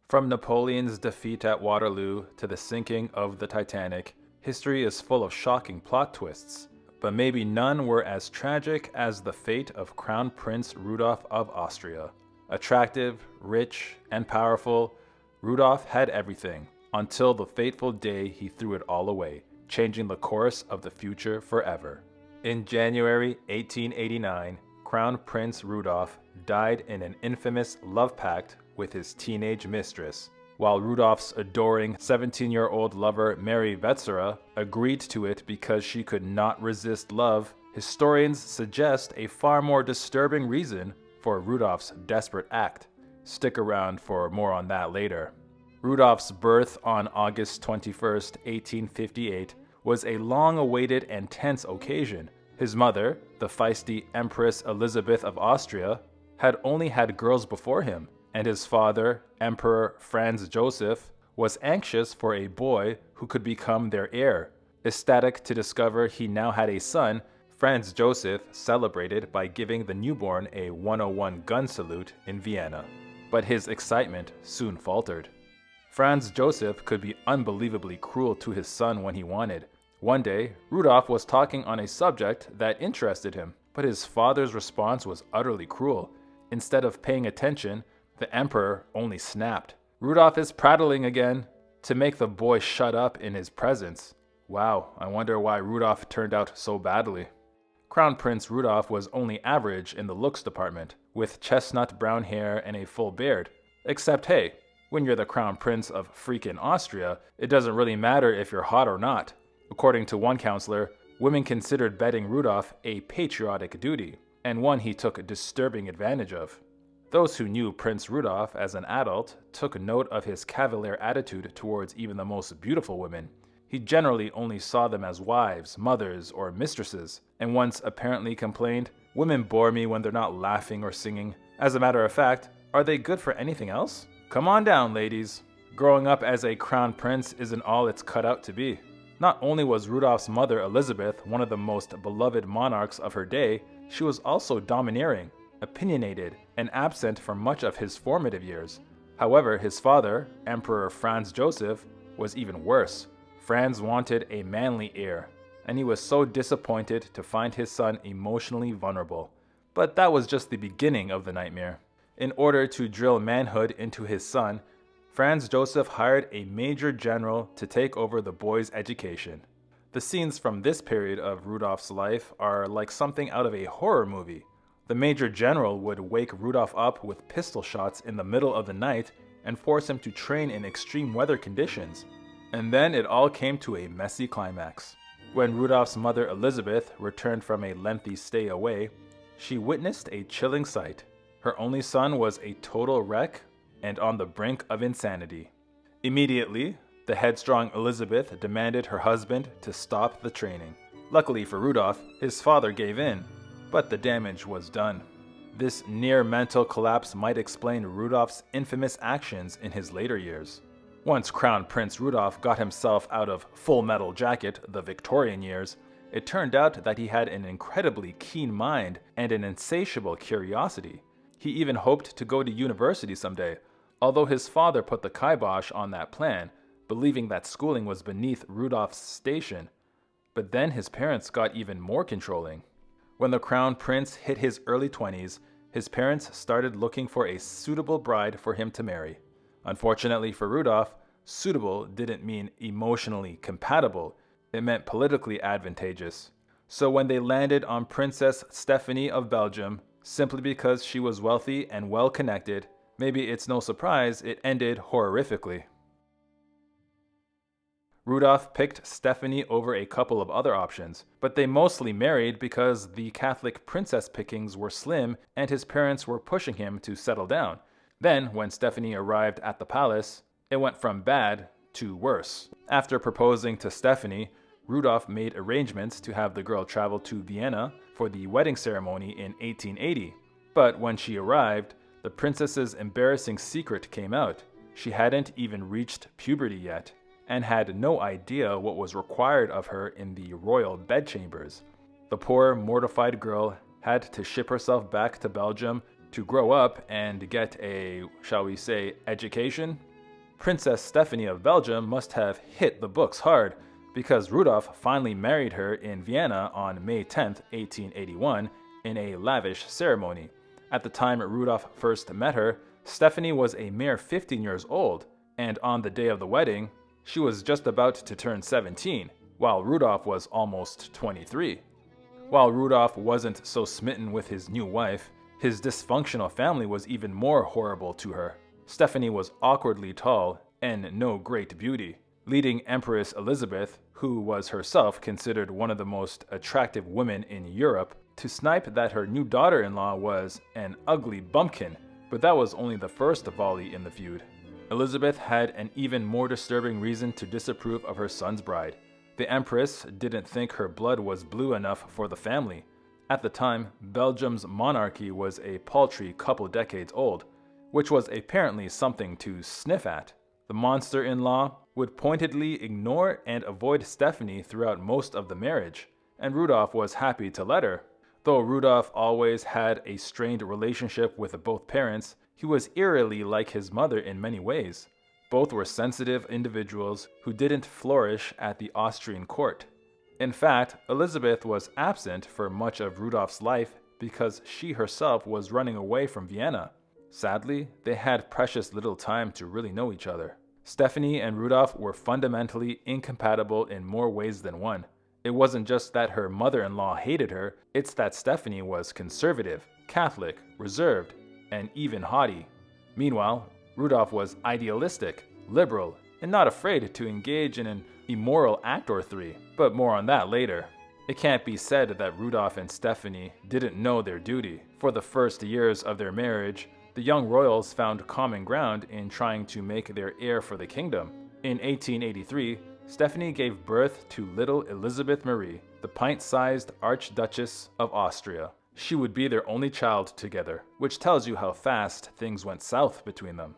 From Napoleon's defeat at Waterloo to the sinking of the Titanic, history is full of shocking plot twists, but maybe none were as tragic as the fate of Crown Prince Rudolf of Austria. Attractive, rich, and powerful, Rudolf had everything, until the fateful day he threw it all away, changing the course of the future forever. In January 1889, Crown Prince Rudolf died in an infamous love pact with his teenage mistress. While Rudolf's adoring 17-year-old lover Mary Wetzera agreed to it because she could not resist love, historians suggest a far more disturbing reason for Rudolf's desperate act. Stick around for more on that later. Rudolf's birth on August 21st, 1858, was a long-awaited and tense occasion. His mother, the feisty Empress Elizabeth of Austria, had only had girls before him, and his father, Emperor Franz Joseph, was anxious for a boy who could become their heir. Ecstatic to discover he now had a son, Franz Joseph celebrated by giving the newborn a 101 gun salute in Vienna. But his excitement soon faltered. Franz Joseph could be unbelievably cruel to his son when he wanted. One day, Rudolf was talking on a subject that interested him, but his father's response was utterly cruel. Instead of paying attention, the emperor only snapped. "Rudolf is prattling again," to make the boy shut up in his presence. Wow, I wonder why Rudolf turned out so badly. Crown Prince Rudolf was only average in the looks department, with chestnut brown hair and a full beard. Except hey, when you're the Crown Prince of freaking Austria, it doesn't really matter if you're hot or not. According to one counselor, women considered bedding Rudolf a patriotic duty, and one he took disturbing advantage of. Those who knew Prince Rudolf as an adult took note of his cavalier attitude towards even the most beautiful women. He generally only saw them as wives, mothers, or mistresses, and once apparently complained, "Women bore me when they're not laughing or singing. As a matter of fact, are they good for anything else? Come on down, ladies." Growing up as a crown prince isn't all it's cut out to be. Not only was Rudolf's mother Elizabeth one of the most beloved monarchs of her day, she was also domineering, opinionated, and absent for much of his formative years. However, his father, Emperor Franz Joseph, was even worse. Franz wanted a manly heir, and he was so disappointed to find his son emotionally vulnerable. But that was just the beginning of the nightmare. In order to drill manhood into his son, Franz Joseph hired a major general to take over the boy's education. The scenes from this period of Rudolf's life are like something out of a horror movie. The major general would wake Rudolf up with pistol shots in the middle of the night and force him to train in extreme weather conditions. And then it all came to a messy climax. When Rudolf's mother Elizabeth returned from a lengthy stay away, she witnessed a chilling sight. Her only son was a total wreck and on the brink of insanity. Immediately, the headstrong Elizabeth demanded her husband to stop the training. Luckily for Rudolf, his father gave in, but the damage was done. This near mental collapse might explain Rudolf's infamous actions in his later years. Once Crown Prince Rudolf got himself out of Full Metal Jacket, the Victorian years, it turned out that he had an incredibly keen mind and an insatiable curiosity. He even hoped to go to university someday, although his father put the kibosh on that plan, believing that schooling was beneath Rudolf's station. But then his parents got even more controlling. When the Crown Prince hit his early 20s, his parents started looking for a suitable bride for him to marry. Unfortunately for Rudolf, suitable didn't mean emotionally compatible, it meant politically advantageous. So when they landed on Princess Stephanie of Belgium, simply because she was wealthy and well-connected, maybe it's no surprise it ended horrifically. Rudolf picked Stephanie over a couple of other options, but they mostly married because the Catholic princess pickings were slim and his parents were pushing him to settle down. Then, when Stephanie arrived at the palace, it went from bad to worse. After proposing to Stephanie, Rudolf made arrangements to have the girl travel to Vienna for the wedding ceremony in 1880. But when she arrived, the princess's embarrassing secret came out. She hadn't even reached puberty yet, and had no idea what was required of her in the royal bedchambers. The poor, mortified girl had to ship herself back to Belgium to grow up and get a, shall we say, education. Princess Stephanie of Belgium must have hit the books hard, because Rudolf finally married her in Vienna on May 10, 1881, in a lavish ceremony. At the time Rudolf first met her, Stephanie was a mere 15 years old, and on the day of the wedding, she was just about to turn 17, while Rudolf was almost 23. While Rudolf wasn't so smitten with his new wife, his dysfunctional family was even more horrible to her. Stephanie was awkwardly tall and no great beauty, leading Empress Elizabeth, who was herself considered one of the most attractive women in Europe, to snipe that her new daughter-in-law was an ugly bumpkin, but that was only the first volley in the feud. Elizabeth had an even more disturbing reason to disapprove of her son's bride. The Empress didn't think her blood was blue enough for the family. At the time, Belgium's monarchy was a paltry couple decades old, which was apparently something to sniff at. The monster-in-law would pointedly ignore and avoid Stephanie throughout most of the marriage, and Rudolf was happy to let her. Though Rudolf always had a strained relationship with both parents, he was eerily like his mother in many ways. Both were sensitive individuals who didn't flourish at the Austrian court. In fact, Elizabeth was absent for much of Rudolf's life because she herself was running away from Vienna. Sadly, they had precious little time to really know each other. Stephanie and Rudolf were fundamentally incompatible in more ways than one. It wasn't just that her mother-in-law hated her, it's that Stephanie was conservative, Catholic, reserved, and even haughty. Meanwhile, Rudolf was idealistic, liberal, and not afraid to engage in an immoral act or three, but more on that later. It can't be said that Rudolf and Stephanie didn't know their duty. For the first years of their marriage, the young royals found common ground in trying to make their heir for the kingdom. In 1883, Stephanie gave birth to little Elizabeth Marie, the pint-sized Archduchess of Austria. She would be their only child together, which tells you how fast things went south between them.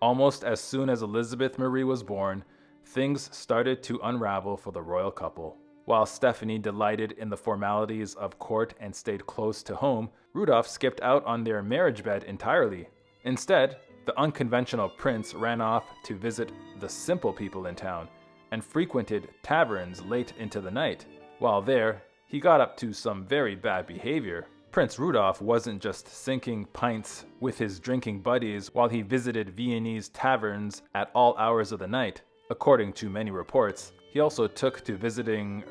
Almost as soon as Elizabeth Marie was born, things started to unravel for the royal couple. While Stephanie delighted in the formalities of court and stayed close to home, Rudolf skipped out on their marriage bed entirely. Instead, the unconventional prince ran off to visit the simple people in town and frequented taverns late into the night. While there, he got up to some very bad behavior. Prince Rudolf wasn't just sinking pints with his drinking buddies while he visited Viennese taverns at all hours of the night. According to many reports, he also took to visiting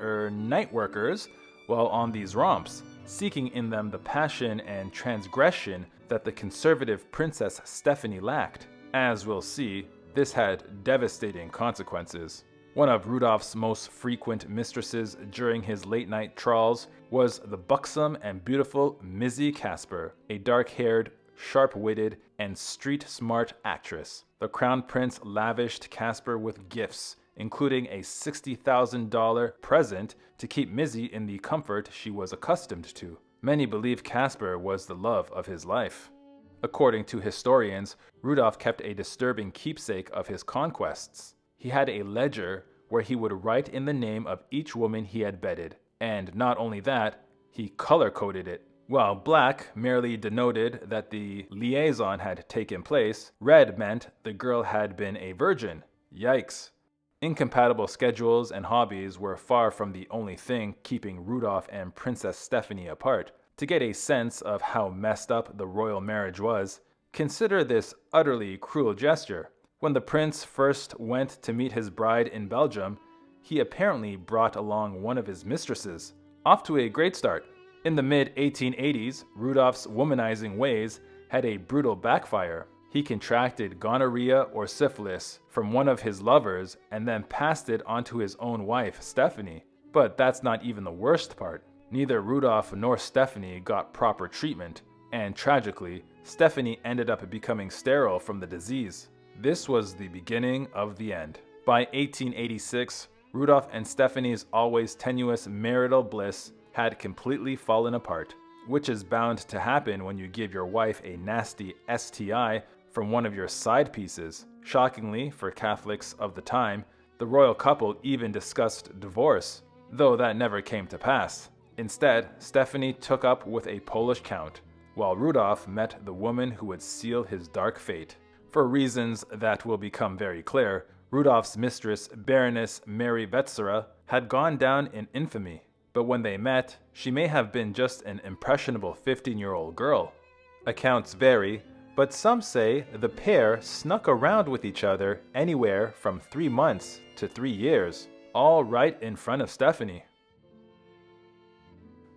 night workers while on these romps, seeking in them the passion and transgression that the conservative Princess Stephanie lacked. As we'll see, this had devastating consequences. One of Rudolf's most frequent mistresses during his late-night trawls was the buxom and beautiful Mizzy Casper, a dark-haired, sharp-witted, and street-smart actress. The Crown Prince lavished Casper with gifts, including a $60,000 present to keep Mizzy in the comfort she was accustomed to. Many believe Casper was the love of his life. According to historians, Rudolf kept a disturbing keepsake of his conquests. He had a ledger where he would write in the name of each woman he had bedded, and not only that, he color-coded it. While black merely denoted that the liaison had taken place, red meant the girl had been a virgin. Yikes. Incompatible schedules and hobbies were far from the only thing keeping Rudolf and Princess Stephanie apart. To get a sense of how messed up the royal marriage was, consider this utterly cruel gesture. When the prince first went to meet his bride in Belgium, he apparently brought along one of his mistresses. Off to a great start. In the mid-1880s, Rudolf's womanizing ways had a brutal backfire. He contracted gonorrhea or syphilis from one of his lovers and then passed it onto his own wife, Stephanie. But that's not even the worst part. Neither Rudolf nor Stephanie got proper treatment, and tragically, Stephanie ended up becoming sterile from the disease. This was the beginning of the end. By 1886, Rudolf and Stephanie's always tenuous marital bliss had completely fallen apart, which is bound to happen when you give your wife a nasty STI from one of your side pieces. Shockingly, for Catholics of the time, the royal couple even discussed divorce, though that never came to pass. Instead, Stephanie took up with a Polish count, while Rudolf met the woman who would seal his dark fate. For reasons that will become very clear, Rudolf's mistress, Baroness Mary Wetzera, had gone down in infamy. But when they met, she may have been just an impressionable 15-year-old girl. Accounts vary, but some say the pair snuck around with each other anywhere from 3 months to 3 years, all right in front of Stephanie.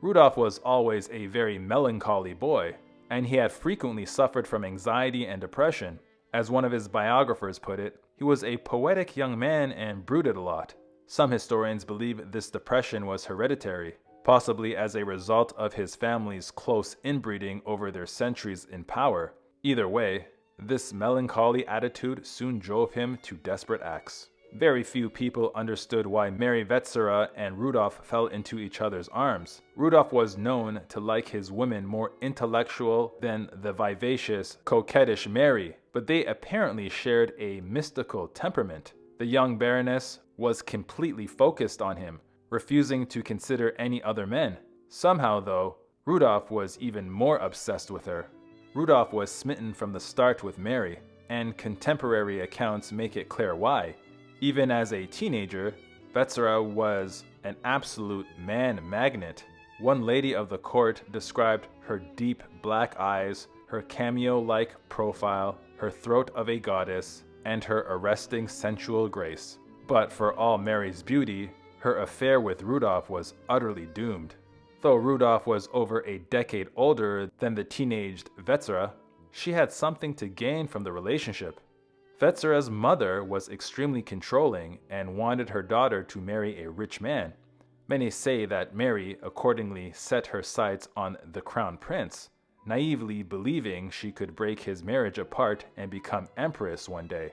Rudolf was always a very melancholy boy, and he had frequently suffered from anxiety and depression. As one of his biographers put it, he was a poetic young man and brooded a lot. Some historians believe this depression was hereditary, possibly as a result of his family's close inbreeding over their centuries in power. Either way, this melancholy attitude soon drove him to desperate acts. Very few people understood why Mary Wetzera and Rudolf fell into each other's arms. Rudolf was known to like his women more intellectual than the vivacious, coquettish Mary, but they apparently shared a mystical temperament. The young Baroness was completely focused on him, refusing to consider any other men. Somehow, though, Rudolf was even more obsessed with her. Rudolf was smitten from the start with Mary, and contemporary accounts make it clear why. Even as a teenager, Wetzera was an absolute man magnet. One lady of the court described her deep black eyes, her cameo-like profile, her throat of a goddess, and her arresting sensual grace. But for all Mary's beauty, her affair with Rudolf was utterly doomed. Though Rudolf was over a decade older than the teenaged Wetzera, she had something to gain from the relationship. Wetzera's mother was extremely controlling and wanted her daughter to marry a rich man. Many say that Mary accordingly set her sights on the crown prince, naively believing she could break his marriage apart and become empress one day.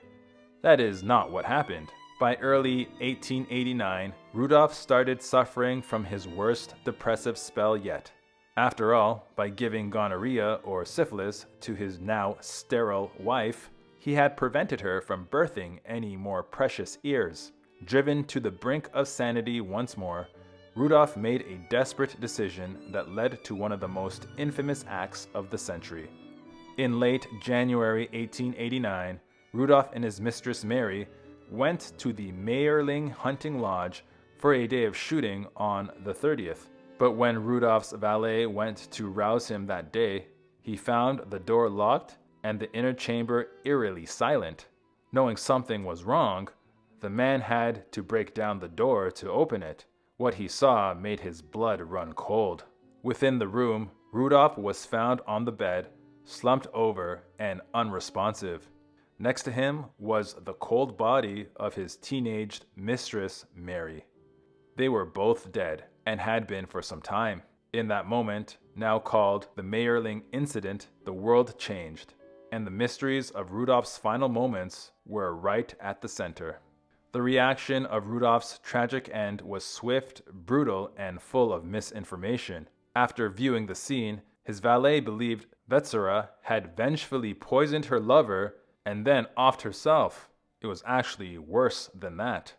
That is not what happened. By early 1889, Rudolf started suffering from his worst depressive spell yet. After all, by giving gonorrhea or syphilis to his now sterile wife, he had prevented her from birthing any more precious heirs. Driven to the brink of sanity once more, Rudolf made a desperate decision that led to one of the most infamous acts of the century. In late January 1889, Rudolf and his mistress Mary went to the Mayerling hunting lodge for a day of shooting on the 30th. But when Rudolf's valet went to rouse him that day, he found the door locked and the inner chamber eerily silent. Knowing something was wrong, the man had to break down the door to open it. What he saw made his blood run cold. Within the room, Rudolf was found on the bed, slumped over and unresponsive. Next to him was the cold body of his teenaged mistress, Mary. They were both dead and had been for some time. In that moment, now called the Mayerling incident, the world changed, and the mysteries of Rudolf's final moments were right at the center. The reaction of Rudolf's tragic end was swift, brutal, and full of misinformation. After viewing the scene, his valet believed Wetzera had vengefully poisoned her lover and then offed herself. It was actually worse than that.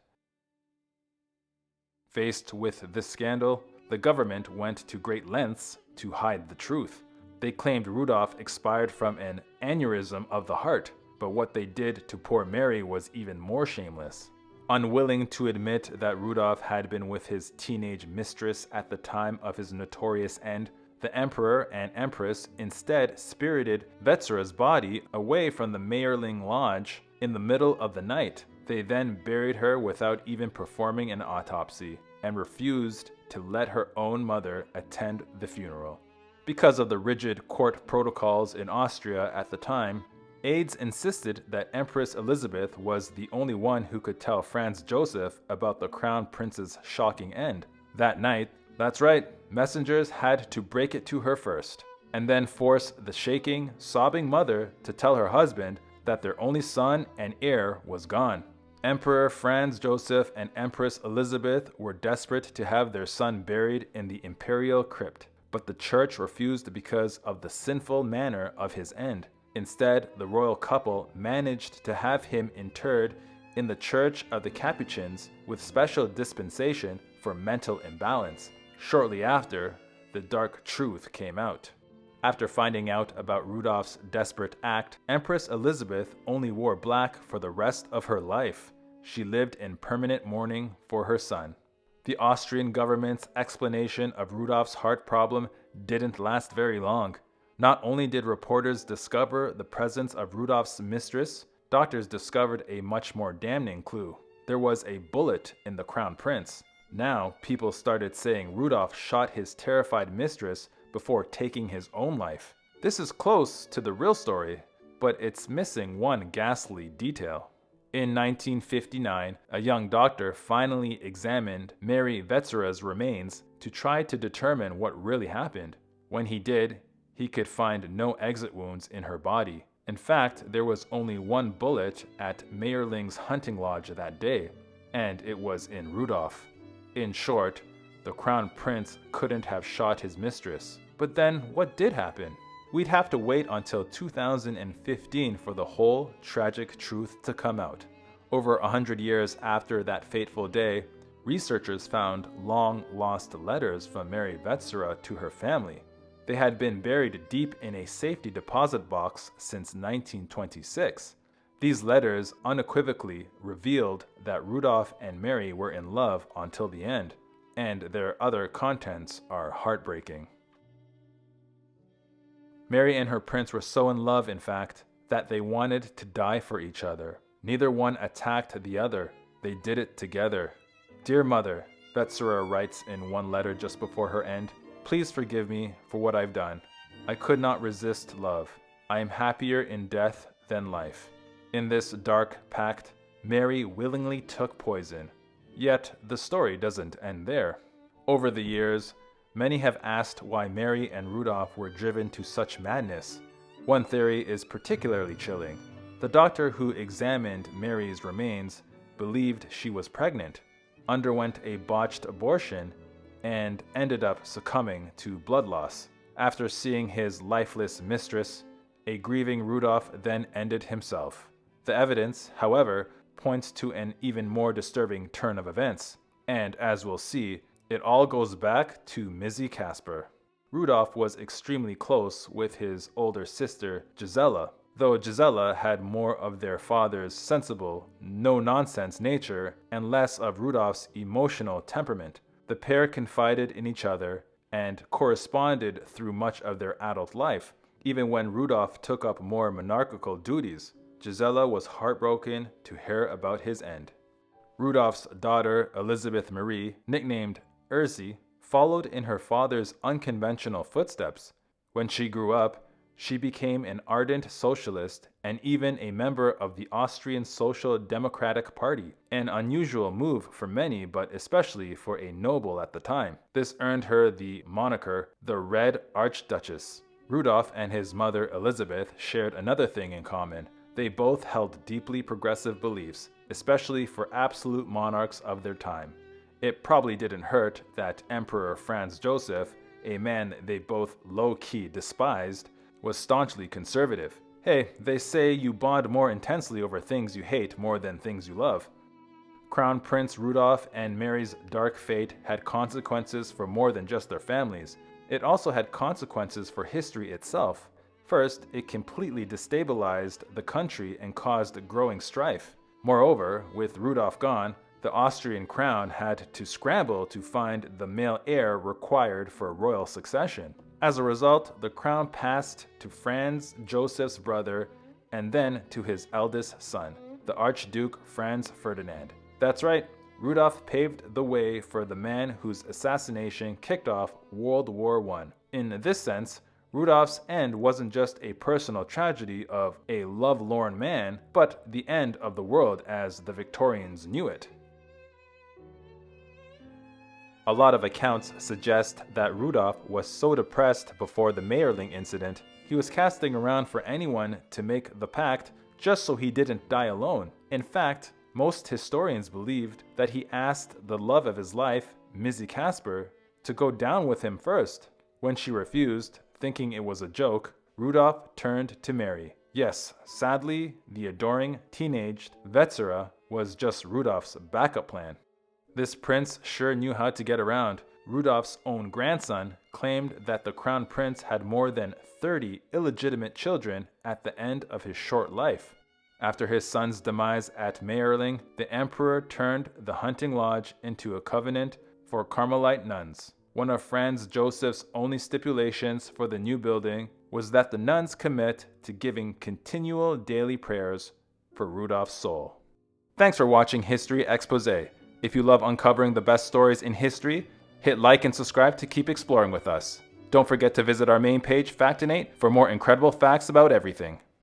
Faced with this scandal, the government went to great lengths to hide the truth. They claimed Rudolf expired from an aneurysm of the heart, but what they did to poor Mary was even more shameless. Unwilling to admit that Rudolf had been with his teenage mistress at the time of his notorious end, the emperor and empress instead spirited Wetzera's body away from the Mayerling lodge in the middle of the night. They then buried her without even performing an autopsy, and refused to let her own mother attend the funeral. Because of the rigid court protocols in Austria at the time, aides insisted that Empress Elizabeth was the only one who could tell Franz Joseph about the crown prince's shocking end. That night, that's right, messengers had to break it to her first, and then force the shaking, sobbing mother to tell her husband that their only son and heir was gone. Emperor Franz Joseph and Empress Elizabeth were desperate to have their son buried in the imperial crypt, but the church refused because of the sinful manner of his end. Instead, the royal couple managed to have him interred in the Church of the Capuchins with special dispensation for mental imbalance. Shortly after, the dark truth came out. After finding out about Rudolf's desperate act, Empress Elizabeth only wore black for the rest of her life. She lived in permanent mourning for her son. The Austrian government's explanation of Rudolf's heart problem didn't last very long. Not only did reporters discover the presence of Rudolf's mistress, doctors discovered a much more damning clue. There was a bullet in the crown prince. Now, people started saying Rudolf shot his terrified mistress before taking his own life. This is close to the real story, but it's missing one ghastly detail. In 1959, a young doctor finally examined Mary Wetzera's remains to try to determine what really happened. When he did, he could find no exit wounds in her body. In fact, there was only one bullet at Mayerling's hunting lodge that day, and it was in Rudolf. In short, the crown prince couldn't have shot his mistress. But then, what did happen? We'd have to wait until 2015 for the whole tragic truth to come out. Over 100 years after that fateful day, researchers found long-lost letters from Mary Wetzera to her family. They had been buried deep in a safety deposit box since 1926. These letters unequivocally revealed that Rudolf and Mary were in love until the end, and their other contents are heartbreaking. Mary and her prince were so in love, in fact, that they wanted to die for each other. Neither one attacked the other. They did it together. "Dear Mother," Wetzera writes in one letter just before her end, "please forgive me for what I've done. I could not resist love. I am happier in death than life." In this dark pact, Mary willingly took poison. Yet the story doesn't end there. Over the years, many have asked why Mary and Rudolf were driven to such madness. One theory is particularly chilling. The doctor who examined Mary's remains believed she was pregnant, underwent a botched abortion, and ended up succumbing to blood loss. After seeing his lifeless mistress, a grieving Rudolf then ended himself. The evidence, however, points to an even more disturbing turn of events, and as we'll see, it all goes back to Mizzi Casper. Rudolf was extremely close with his older sister, Gisela, though Gisela had more of their father's sensible, no-nonsense nature and less of Rudolf's emotional temperament. The pair confided in each other and corresponded through much of their adult life, even when Rudolf took up more monarchical duties. Gisela was heartbroken to hear about his end. Rudolf's daughter, Elizabeth Marie, nicknamed Erzy, followed in her father's unconventional footsteps. When she grew up, she became an ardent socialist and even a member of the Austrian Social Democratic Party, an unusual move for many, but especially for a noble at the time. This earned her the moniker, the Red Archduchess. Rudolf and his mother Elizabeth shared another thing in common. They both held deeply progressive beliefs, especially for absolute monarchs of their time. It probably didn't hurt that Emperor Franz Joseph, a man they both low-key despised, was staunchly conservative. Hey, they say you bond more intensely over things you hate more than things you love. Crown Prince Rudolf and Mary's dark fate had consequences for more than just their families. It also had consequences for history itself. First, it completely destabilized the country and caused growing strife. Moreover, with Rudolf gone, the Austrian crown had to scramble to find the male heir required for royal succession. As a result, the crown passed to Franz Joseph's brother and then to his eldest son, the Archduke Franz Ferdinand. That's right, Rudolf paved the way for the man whose assassination kicked off World War I. In this sense, Rudolf's end wasn't just a personal tragedy of a lovelorn man, but the end of the world as the Victorians knew it. A lot of accounts suggest that Rudolf was so depressed before the Mayerling incident, he was casting around for anyone to make the pact just so he didn't die alone. In fact, most historians believed that he asked the love of his life, Mizzi Casper, to go down with him first. When she refused, thinking it was a joke, Rudolf turned to Mary. Yes, sadly, the adoring, teenaged Wetzera was just Rudolf's backup plan. This prince sure knew how to get around. Rudolf's own grandson claimed that the crown prince had more than 30 illegitimate children at the end of his short life. After his son's demise at Mayerling, the emperor turned the hunting lodge into a convent for Carmelite nuns. One of Franz Joseph's only stipulations for the new building was that the nuns commit to giving continual daily prayers for Rudolf's soul. Thanks for watching History Exposé. If you love uncovering the best stories in history, hit like and subscribe to keep exploring with us. Don't forget to visit our main page, Factinate, for more incredible facts about everything.